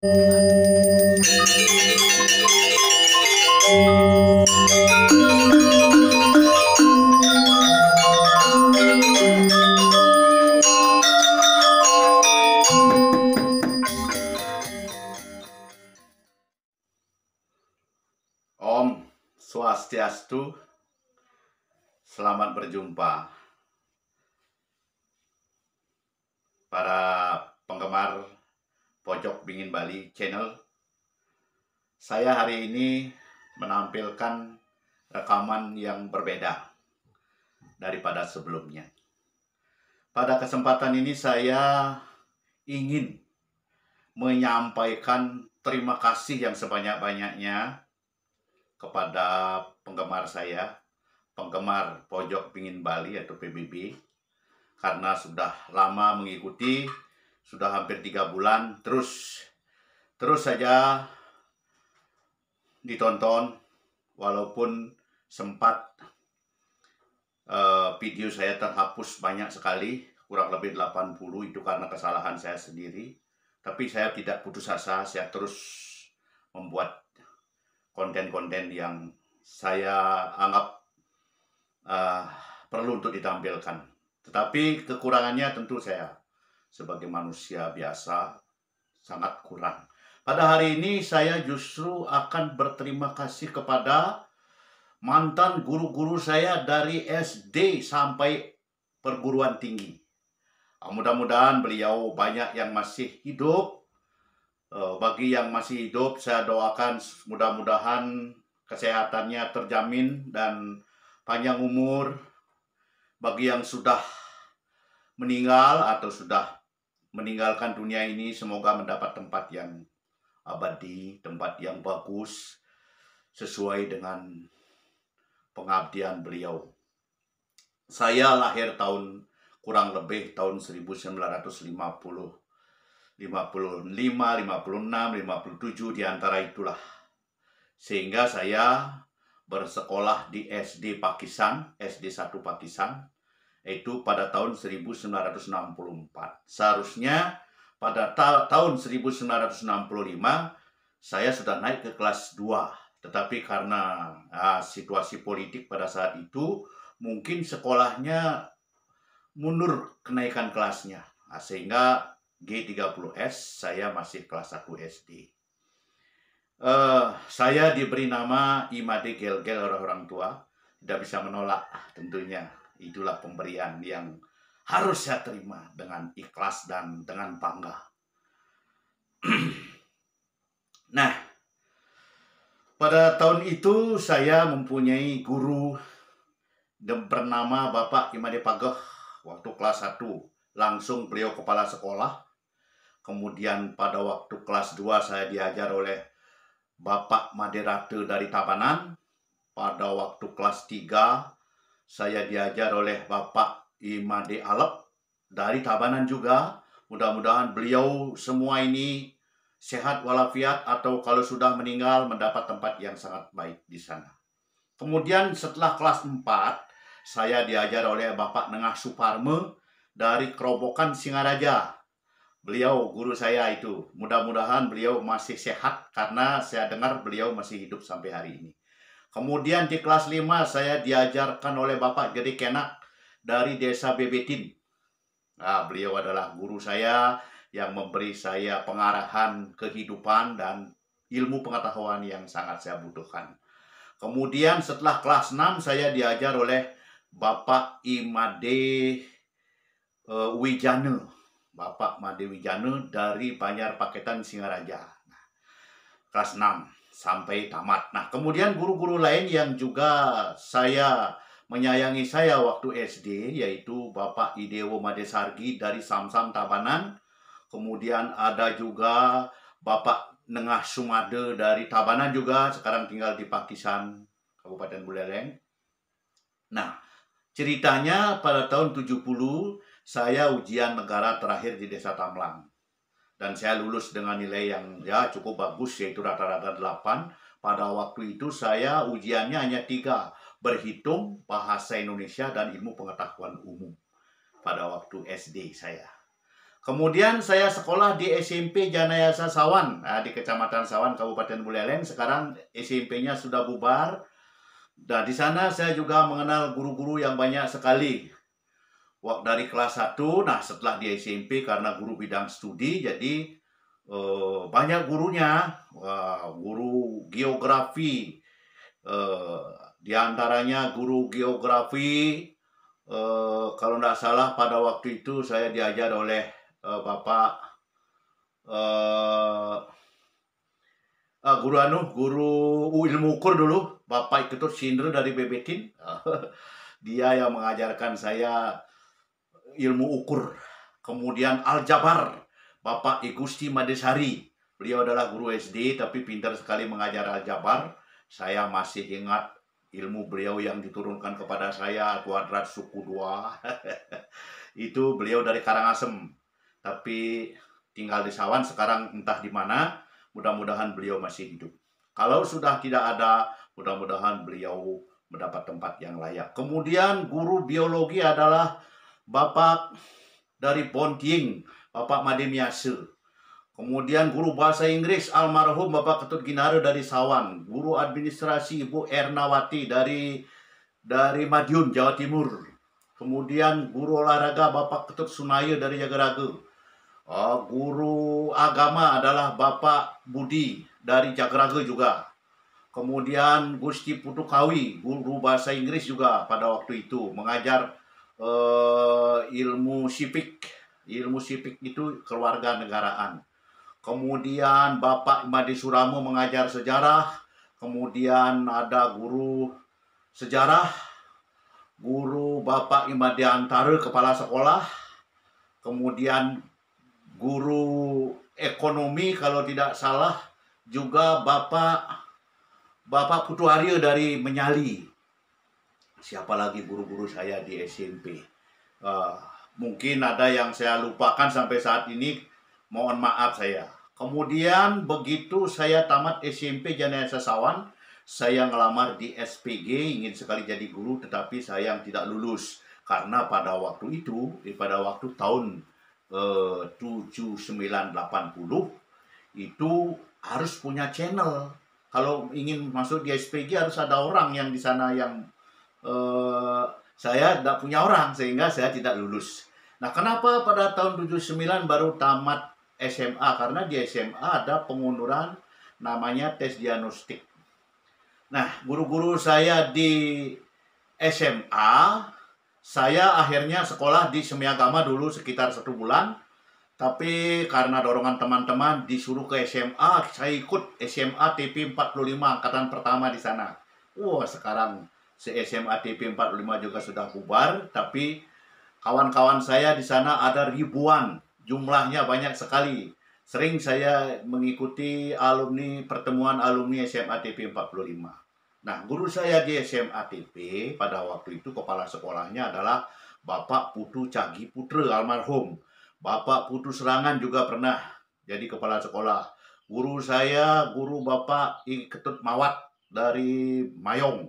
Om Swastiastu, selamat berjumpa para penggemar Pojok Bingin Bali Channel. Saya hari ini menampilkan rekaman yang berbeda daripada sebelumnya. Pada kesempatan ini saya ingin menyampaikan terima kasih yang sebanyak-banyaknya kepada penggemar saya, penggemar Pojok Bingin Bali atau PBB, karena sudah lama mengikuti, sudah hampir 3 bulan, terus saja ditonton, walaupun sempat video saya terhapus banyak sekali, kurang lebih 80, itu karena kesalahan saya sendiri. Tapi saya tidak putus asa, saya terus membuat konten-konten yang saya anggap perlu untuk ditampilkan. Tetapi kekurangannya tentu saya sebagai manusia biasa sangat kurang. Pada hari ini saya justru akan berterima kasih kepada mantan guru-guru saya dari SD sampai perguruan tinggi. Mudah-mudahan beliau banyak yang masih hidup. Bagi yang masih hidup, saya doakan mudah-mudahan kesehatannya terjamin dan panjang umur. Bagi yang sudah meninggal atau sudah meninggalkan dunia ini, semoga mendapat tempat yang abadi, tempat yang bagus, sesuai dengan pengabdian beliau. Saya lahir kurang lebih tahun 1950, 55, 56, 57, di antara itulah. Sehingga saya bersekolah di SD Pakistan, SD 1 Pakistan, itu pada tahun 1964. Seharusnya pada tahun 1965 saya sudah naik ke kelas 2. Tetapi karena situasi politik pada saat itu, mungkin sekolahnya mundur kenaikan kelasnya. Sehingga G30S saya masih kelas 1 SD. Saya diberi nama Imade Gel-Gel oleh orang tua. Tidak bisa menolak tentunya. Itulah pemberian yang harus saya terima dengan ikhlas dan dengan bangga. Nah, pada tahun itu saya mempunyai guru bernama Bapak Imade Pageh. Waktu kelas 1 langsung beliau kepala sekolah. Kemudian pada waktu kelas 2 saya diajar oleh Bapak Maderate dari Tabanan. Pada waktu kelas 3 saya diajar oleh Bapak Imade Alep dari Tabanan juga. Mudah-mudahan beliau semua ini sehat walafiat, atau kalau sudah meninggal mendapat tempat yang sangat baik di sana. Kemudian setelah kelas 4 saya diajar oleh Bapak Nengah Suparme dari Kerobokan Singaraja. Beliau guru saya itu. Mudah-mudahan beliau masih sehat karena saya dengar beliau masih hidup sampai hari ini. Kemudian di kelas 5 saya diajarkan oleh Bapak Gede Kenak dari Desa Bebetin. Beliau adalah guru saya yang memberi saya pengarahan kehidupan dan ilmu pengetahuan yang sangat saya butuhkan. Kemudian setelah kelas 6 saya diajar oleh Bapak Imade Wijane. Bapak Made Wijane dari Banjar Paketan Singaraja. Kelas 6 sampai tamat. Nah, kemudian guru-guru lain yang juga saya menyayangi saya waktu SD, yaitu Bapak Idewo Madesargi dari Samsam Tabanan. Kemudian ada juga Bapak Nengah Sumade dari Tabanan juga, sekarang tinggal di Pakistan, Kabupaten Buleleng. Nah, ceritanya pada tahun 70 saya ujian negara terakhir di Desa Tamlang. Dan saya lulus dengan nilai yang cukup bagus, yaitu rata-rata 8. Pada waktu itu saya ujiannya hanya 3. Berhitung, bahasa Indonesia, dan ilmu pengetahuan umum. Pada waktu SD saya. Kemudian saya sekolah di SMP Janayasa Sawan, di Kecamatan Sawan, Kabupaten Buleleng. Sekarang SMP-nya sudah bubar. Dan di sana saya juga mengenal guru-guru yang banyak sekali. Dari kelas 1, nah setelah di SMP karena guru bidang studi, jadi banyak gurunya. Guru geografi, di antaranya guru geografi, kalau tidak salah pada waktu itu saya diajar oleh Bapak guru ilmu ukur dulu, Bapak Iketut Sindre dari Bebetin. Dia yang mengajarkan saya ilmu ukur. Kemudian aljabar, Bapak Igusti Madesari. Beliau adalah guru SD tapi pintar sekali mengajar aljabar. Saya masih ingat ilmu beliau yang diturunkan kepada saya, kuadrat suku 2. Itu beliau dari Karangasem, tapi tinggal di Sawan, sekarang entah di mana. Mudah-mudahan beliau masih hidup. Kalau sudah tidak ada, mudah-mudahan beliau mendapat tempat yang layak. Kemudian guru biologi adalah Bapak dari Bontiing, Bapak Mademiase. Kemudian guru bahasa Inggris almarhum Bapak Ketut Ginare dari Sawan. Guru administrasi Ibu Ernawati dari Madiun, Jawa Timur. Kemudian guru olahraga Bapak Ketut Sunaya dari Jagaraga. Guru agama adalah Bapak Budi dari Jagaraga juga. Kemudian Gusti Putu Kawi, guru bahasa Inggris juga pada waktu itu, mengajar ilmu sipik. Ilmu sipik itu kewarganegaraan. Kemudian Bapak Imadi Suramo mengajar sejarah. Kemudian ada guru sejarah, guru Bapak Imadi Antara, kepala sekolah. Kemudian guru ekonomi kalau tidak salah juga Bapak Putu Arya dari Menyali. Siapa lagi guru-guru saya di SMP? Mungkin ada yang saya lupakan sampai saat ini, mohon maaf saya. Kemudian begitu saya tamat SMP Janayasa Sawan, saya ngelamar di SPG, ingin sekali jadi guru, tetapi sayang tidak lulus. Karena pada waktu itu, pada waktu tahun 7980 itu harus punya channel. Kalau ingin masuk di SPG harus ada orang yang di sana yang saya tidak punya orang, sehingga saya tidak lulus. Nah, kenapa pada tahun 79 baru tamat SMA? Karena di SMA ada pengunduran namanya tes diagnostik. Nah, guru-guru saya di SMA, saya akhirnya sekolah di Semiagama dulu sekitar 1 bulan. Tapi karena dorongan teman-teman disuruh ke SMA, saya ikut SMA TP 45 angkatan pertama di sana. Sekarang SMA TP 45 juga sudah bubar, tapi kawan-kawan saya di sana ada ribuan, jumlahnya banyak sekali. Sering saya mengikuti pertemuan alumni SMA TP 45. Nah, guru saya di SMA TP pada waktu itu kepala sekolahnya adalah Bapak Putu Cagi Putra almarhum. Bapak Putu Serangan juga pernah jadi kepala sekolah. Guru saya, guru Bapak Ketut Mawat dari Mayong.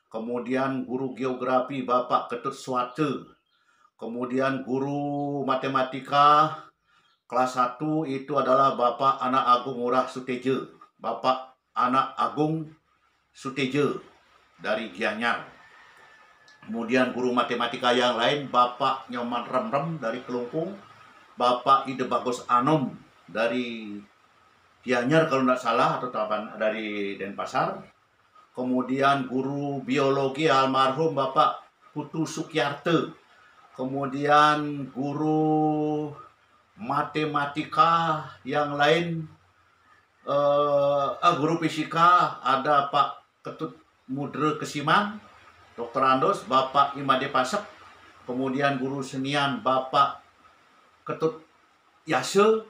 Kemudian guru geografi Bapak Ketut Swate. Kemudian guru matematika kelas 1 itu adalah Bapak Anak Agung Ngurah Suteja. Bapak Anak Agung Suteja dari Gianyar. Kemudian guru matematika yang lain Bapak Nyoman Remrem dari Kelungkung, Bapak Ide Bagus Anom dari Gianyar kalau tidak salah, atau dari Denpasar. Kemudian guru biologi almarhum Bapak Putu Sukyarte. Kemudian guru matematika yang lain, guru fisika ada Pak Ketut Mudre Kesiman, Dr. Andos, Bapak Imade Pasek. Kemudian guru senian Bapak Ketut Yase.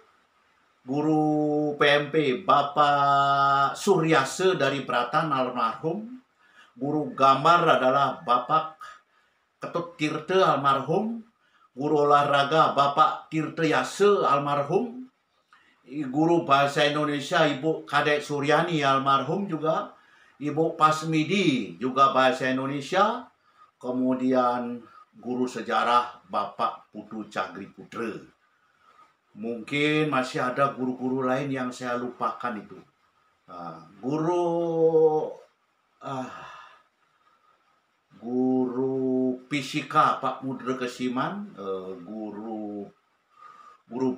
Guru PMP Bapak Suryase dari Bratan almarhum. Guru gambar adalah Bapak Ketut Tirte almarhum. Guru olahraga Bapak Tirte Yase almarhum. Guru bahasa Indonesia Ibu Kadek Suryani almarhum juga. Ibu Pasmidi juga bahasa Indonesia. Kemudian guru sejarah Bapak Putu Cagri Putra. Mungkin masih ada guru-guru lain yang saya lupakan itu. Guru guru fisika Pak Mudra Kesiman, guru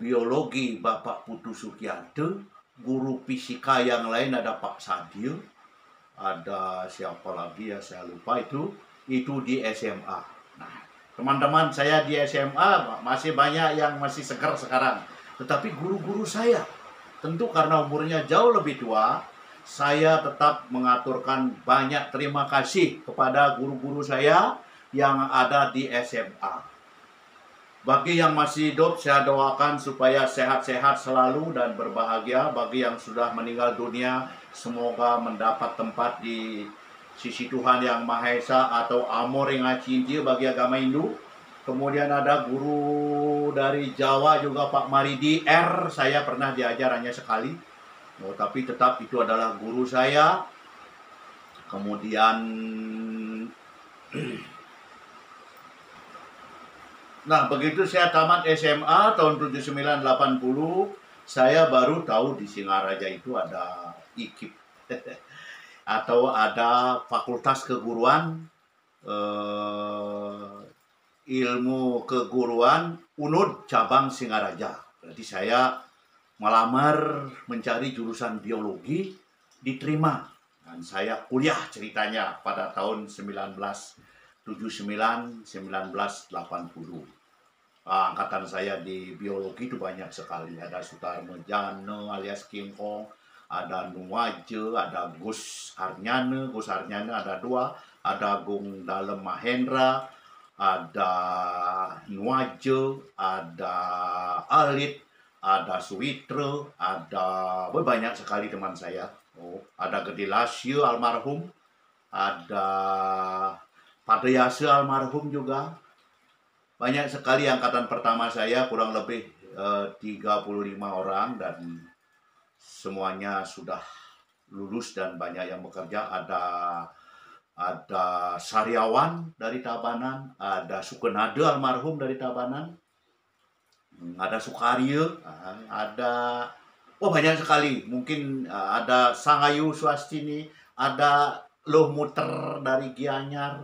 biologi Bapak Putu Sukiarto, guru fisika yang lain ada Pak Sadio, ada siapa lagi ya saya lupa itu di SMA. Nah, teman-teman saya di SMA masih banyak yang masih segar sekarang. Tetapi guru-guru saya, tentu karena umurnya jauh lebih tua, saya tetap mengaturkan banyak terima kasih kepada guru-guru saya yang ada di SMA. Bagi yang masih hidup, saya doakan supaya sehat-sehat selalu dan berbahagia. Bagi yang sudah meninggal dunia, semoga mendapat tempat di sisi Tuhan Yang Maha Esa atau Amor yang Cinti bagi agama Hindu. Kemudian ada guru dari Jawa juga Pak Maridi R. Saya pernah diajar hanya sekali. Tapi tetap itu adalah guru saya. Kemudian nah, begitu saya tamat SMA tahun 7980, saya baru tahu di Singaraja itu ada IKIP atau ada Fakultas Keguruan, Ilmu Keguruan UNUD cabang Singaraja. Berarti saya melamar mencari jurusan biologi, diterima. Dan saya kuliah ceritanya pada tahun 1979-1980. Angkatan saya di biologi itu banyak sekali. Ada Sutarmo Jana alias King Kong, ada Nuwaje, ada Gus Arnyane ada dua, ada Gung Dalem Mahendra, ada Nuwaje, ada Alit, ada Suwitra, ada banyak sekali teman saya. Ada Gede Lasya almarhum, ada Padayase almarhum juga. Banyak sekali angkatan pertama saya, kurang lebih 35 orang, dan semuanya sudah lulus dan banyak yang bekerja. Ada Saryawan dari Tabanan, ada Sukenade almarhum dari Tabanan, ada Sukarya, ada banyak sekali. Mungkin ada Sangayu Swastini, ada Loh Muter dari Gianyar,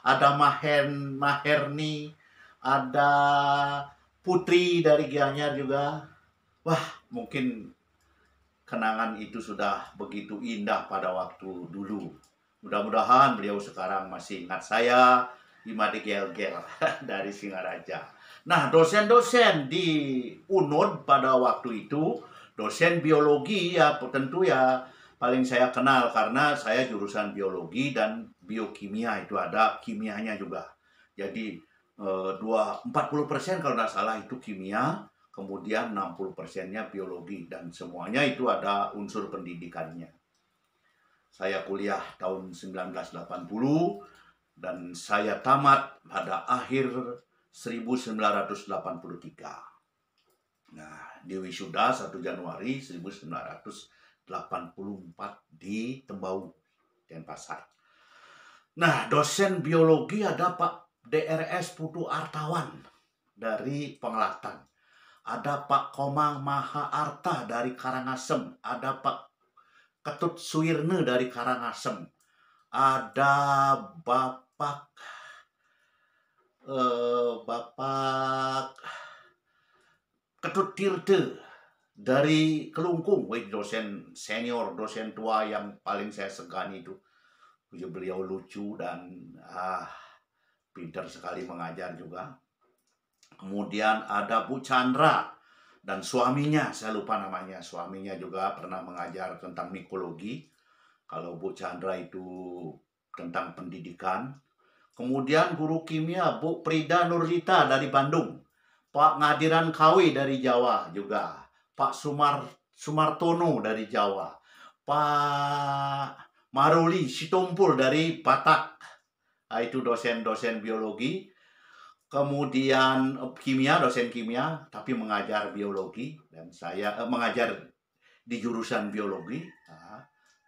ada Maherni, ada Putri dari Gianyar juga. Wah, mungkin kenangan itu sudah begitu indah pada waktu dulu. Mudah-mudahan beliau sekarang masih ingat saya, Imade Gel-Gel dari Singaraja. Nah, dosen-dosen di UNUD pada waktu itu, dosen biologi ya tentu ya paling saya kenal karena saya jurusan biologi dan biokimia, itu ada kimianya juga. Jadi 40% kalau tidak salah itu kimia, kemudian 60%-nya biologi, dan semuanya itu ada unsur pendidikannya. Saya kuliah tahun 1980 dan saya tamat pada akhir 1983. Nah, di wisuda 1 Januari 1984 di Tembau, Denpasar. Nah, dosen biologi ada Pak DRS Putu Artawan dari Penglatan. Ada Pak Komang Maha Arta dari Karangasem. Ada Pak Ketut Suirne dari Karangasem. Ada Bapak Ketut Tirte dari Kelungkung. Dosen senior, dosen tua yang paling saya segani itu. Beliau lucu dan pintar sekali mengajar juga. Kemudian ada Bu Chandra dan suaminya, saya lupa namanya. Suaminya juga pernah mengajar tentang mikologi. Kalau Bu Chandra itu tentang pendidikan. Kemudian guru kimia Bu Prida Nurlita dari Bandung. Pak Ngadiran Kawi dari Jawa juga. Pak Sumartono dari Jawa. Pak Maruli Sitompul dari Batak. Itu dosen-dosen biologi. Kemudian kimia, dosen kimia, tapi mengajar biologi. Dan saya mengajar di jurusan biologi.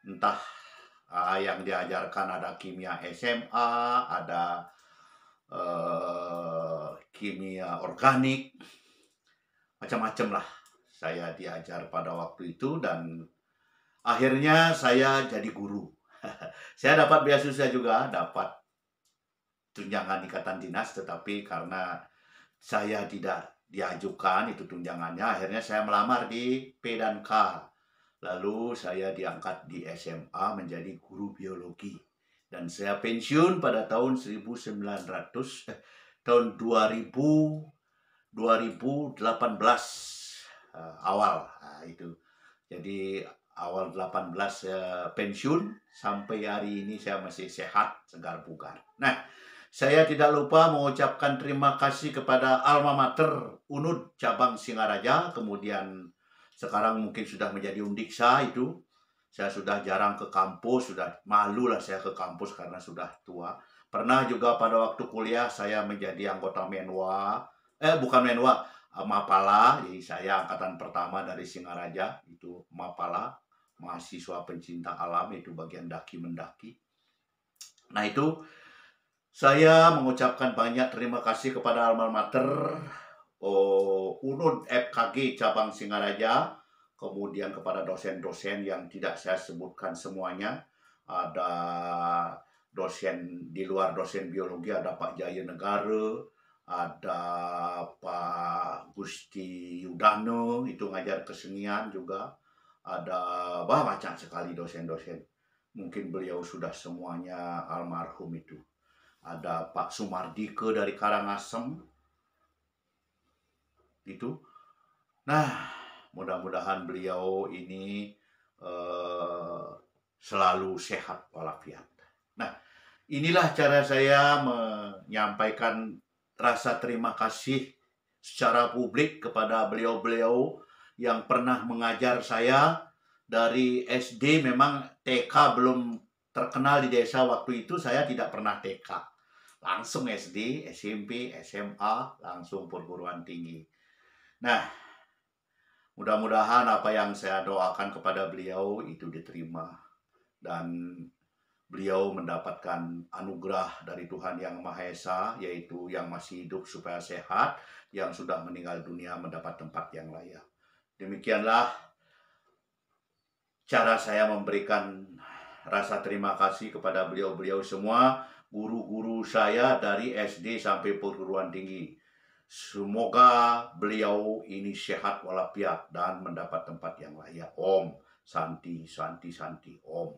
Entah yang diajarkan ada kimia SMA, ada kimia organik, macam-macam lah saya diajar pada waktu itu, dan akhirnya saya jadi guru. Saya dapat beasiswa juga, dapat tunjangan ikatan dinas, tetapi karena saya tidak diajukan itu tunjangannya, akhirnya saya melamar di P dan K. Lalu saya diangkat di SMA menjadi guru biologi. Dan saya pensiun pada tahun 1900, tahun 2018 awal. Nah, itu. Jadi awal 18 saya pensiun, sampai hari ini saya masih sehat, segar bugar. Nah, saya tidak lupa mengucapkan terima kasih kepada Alma Mater UNUD Cabang Singaraja, kemudian sekarang mungkin sudah menjadi Undiksa itu. Saya sudah jarang ke kampus, sudah malu lah saya ke kampus karena sudah tua. Pernah juga pada waktu kuliah saya menjadi anggota Menwa, bukan Menwa, Mapala. Jadi saya angkatan pertama dari Singaraja, itu Mapala, mahasiswa pencinta alam, itu bagian daki mendaki. Nah, itu saya mengucapkan banyak terima kasih kepada alma mater UNUD FKG Cabang Singaraja, kemudian kepada dosen-dosen yang tidak saya sebutkan semuanya. Ada dosen di luar dosen biologi, ada Pak Jaya Negara, ada Pak Gusti Yudano, itu ngajar kesenian juga. Ada banyak sekali dosen-dosen. Mungkin beliau sudah semuanya almarhum itu. Ada Pak Sumardike dari Karangasem itu. Nah, mudah-mudahan beliau ini selalu sehat walafiat. Nah, inilah cara saya menyampaikan rasa terima kasih secara publik kepada beliau-beliau yang pernah mengajar saya dari SD. Memang TK belum terkenal di desa waktu itu, saya tidak pernah TK. Langsung SD, SMP, SMA, langsung perguruan tinggi. Nah, mudah-mudahan apa yang saya doakan kepada beliau itu diterima, dan beliau mendapatkan anugerah dari Tuhan Yang Maha Esa, yaitu yang masih hidup supaya sehat, yang sudah meninggal dunia mendapat tempat yang layak. Demikianlah cara saya memberikan rasa terima kasih kepada beliau-beliau semua, guru-guru saya dari SD sampai perguruan tinggi. Semoga beliau ini sehat walafiat dan mendapat tempat yang layak. Om Santi Santi Santi Om.